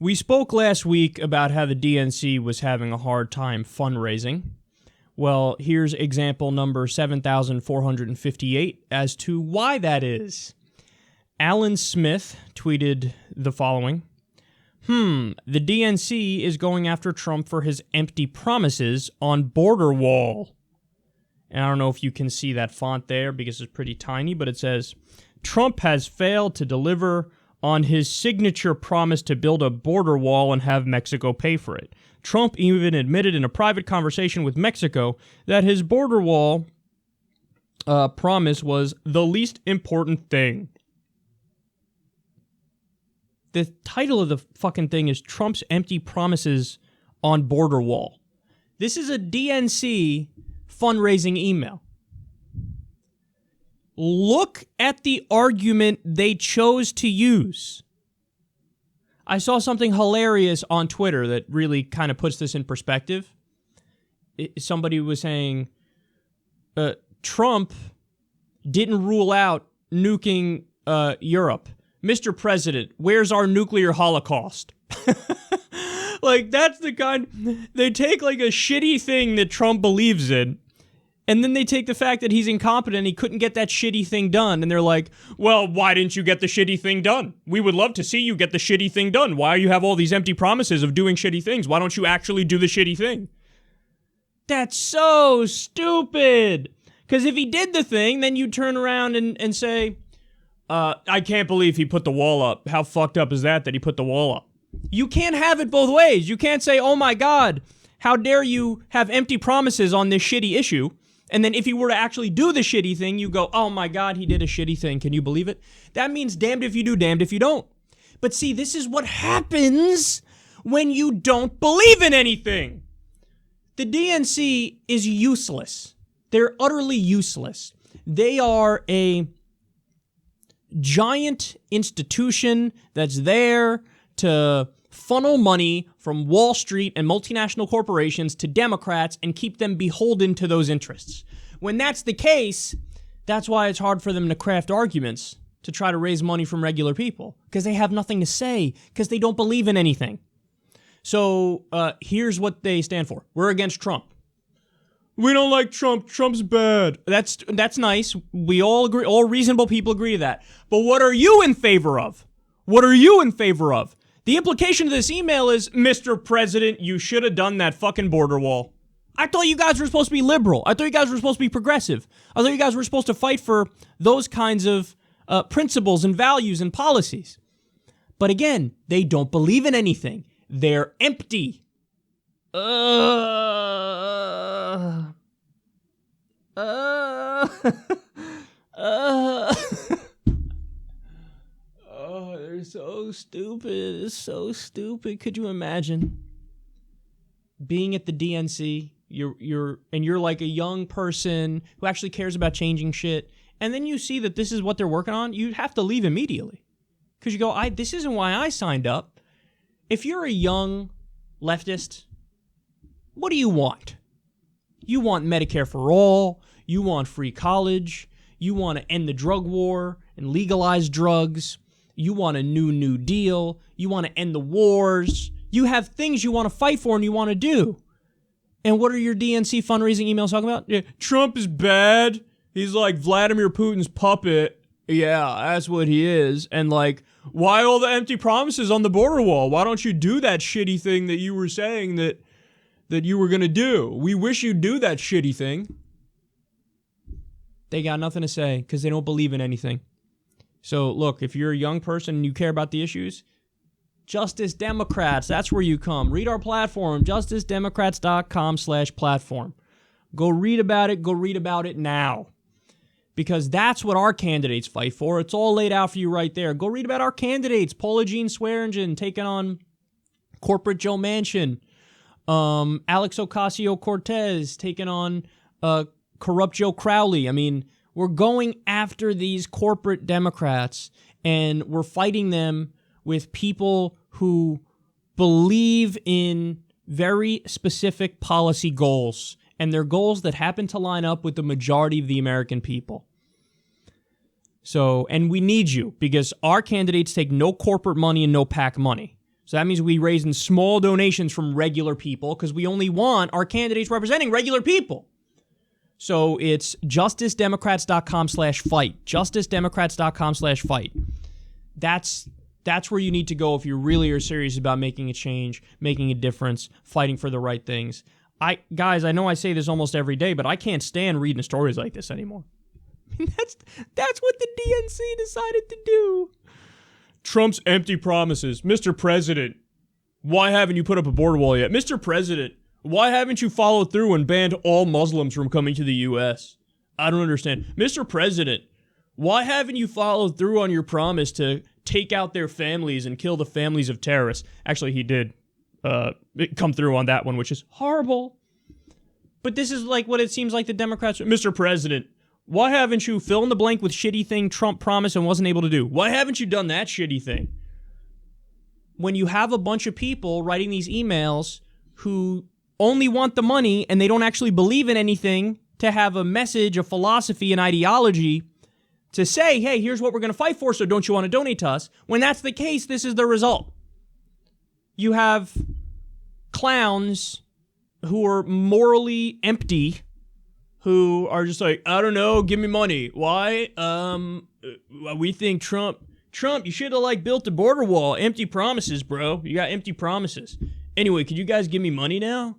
We spoke last week about how the DNC was having a hard time fundraising. Well, here's example number 7,458 as to why that is. Alan Smith tweeted the following. The DNC is going after Trump for his empty promises on border wall. And I don't know if you can see that font there because it's pretty tiny, but it says, Trump has failed to deliver on his signature promise to build a border wall and have Mexico pay for it. Trump even admitted in a private conversation with Mexico that his border wall promise was the least important thing. The title of the fucking thing is Trump's Empty Promises on Border Wall. This is a DNC fundraising email. Look at the argument they chose to use. I saw something hilarious on Twitter that really kind of puts this in perspective. Somebody was saying, Trump didn't rule out nuking Europe. Mr. President, where's our nuclear holocaust? Like, that's the kind... They take, like, a shitty thing that Trump believes in, and then they take the fact that he's incompetent, he couldn't get that shitty thing done, and they're like, well, why didn't you get the shitty thing done? We would love to see you get the shitty thing done. Why do you have all these empty promises of doing shitty things? Why don't you actually do the shitty thing? That's so stupid! Because if he did the thing, then you turn around and say... I can't believe he put the wall up. How fucked up is that he put the wall up? You can't have it both ways. You can't say, oh my God, how dare you have empty promises on this shitty issue? And then if he were to actually do the shitty thing, you go, oh my God, he did a shitty thing. Can you believe it? That means damned if you do, damned if you don't. But see, this is what happens when you don't believe in anything. The DNC is useless. They're utterly useless. They are a giant institution that's there to funnel money from Wall Street and multinational corporations to Democrats and keep them beholden to those interests. When that's the case, that's why it's hard for them to craft arguments to try to raise money from regular people, because they have nothing to say, because they don't believe in anything. So here's what they stand for. We're against Trump. We don't like Trump. Trump's bad. That's nice. We all agree. All reasonable people agree to that. But what are you in favor of? What are you in favor of? The implication of this email is, Mr. President, you should have done that fucking border wall. I thought you guys were supposed to be liberal. I thought you guys were supposed to be progressive. I thought you guys were supposed to fight for those kinds of principles and values and policies. But again, they don't believe in anything. They're empty. Oh, they're so stupid. It's so stupid. Could you imagine being at the DNC? You're like a young person who actually cares about changing shit, and then you see that this is what they're working on. You have to leave immediately because you go, this isn't why I signed up. If you're a young leftist, what do you want? You want Medicare for all. You want free college. You want to end the drug war and legalize drugs. You want a New Deal. You want to end the wars. You have things you want to fight for and you want to do. And what are your DNC fundraising emails talking about? Yeah, Trump is bad. He's like Vladimir Putin's puppet. Yeah, that's what he is. And like, why all the empty promises on the border wall? Why don't you do that shitty thing that you were saying that you were going to do? We wish you'd do that shitty thing. They got nothing to say because they don't believe in anything. So look, if you're a young person and you care about the issues, Justice Democrats, that's where you come. Read our platform, justicedemocrats.com/platform. Go read about it. Go read about it now. Because that's what our candidates fight for. It's all laid out for you right there. Go read about our candidates. Paula Jean Swearengin taking on corporate Joe Manchin. Alex Ocasio-Cortez taking on corrupt Joe Crowley. I mean, we're going after these corporate Democrats, and we're fighting them with people who believe in very specific policy goals, and they're goals that happen to line up with the majority of the American people. So, and we need you, because our candidates take no corporate money and no PAC money. So that means we raise in small donations from regular people because we only want our candidates representing regular people. So it's justicedemocrats.com/fight. Justicedemocrats.com/fight. That's where you need to go if you really are serious about making a change, making a difference, fighting for the right things. Guys, I know I say this almost every day, but I can't stand reading stories like this anymore. That's what the DNC decided to do. Trump's empty promises. Mr. President, why haven't you put up a border wall yet? Mr. President, why haven't you followed through and banned all Muslims from coming to the U.S.? I don't understand. Mr. President, why haven't you followed through on your promise to take out their families and kill the families of terrorists? Actually, he did come through on that one, which is horrible. But this is like what it seems like the Democrats... Mr. President, why haven't you fill in the blank with shitty thing Trump promised and wasn't able to do? Why haven't you done that shitty thing? When you have a bunch of people writing these emails who only want the money and they don't actually believe in anything to have a message, a philosophy, an ideology to say, hey, here's what we're going to fight for, so don't you want to donate to us? When that's the case, this is the result. You have clowns who are morally empty, who are just like, I don't know, give me money. Why? We think Trump, you should have built a border wall. Empty promises, bro. You got empty promises. Anyway, could you guys give me money now?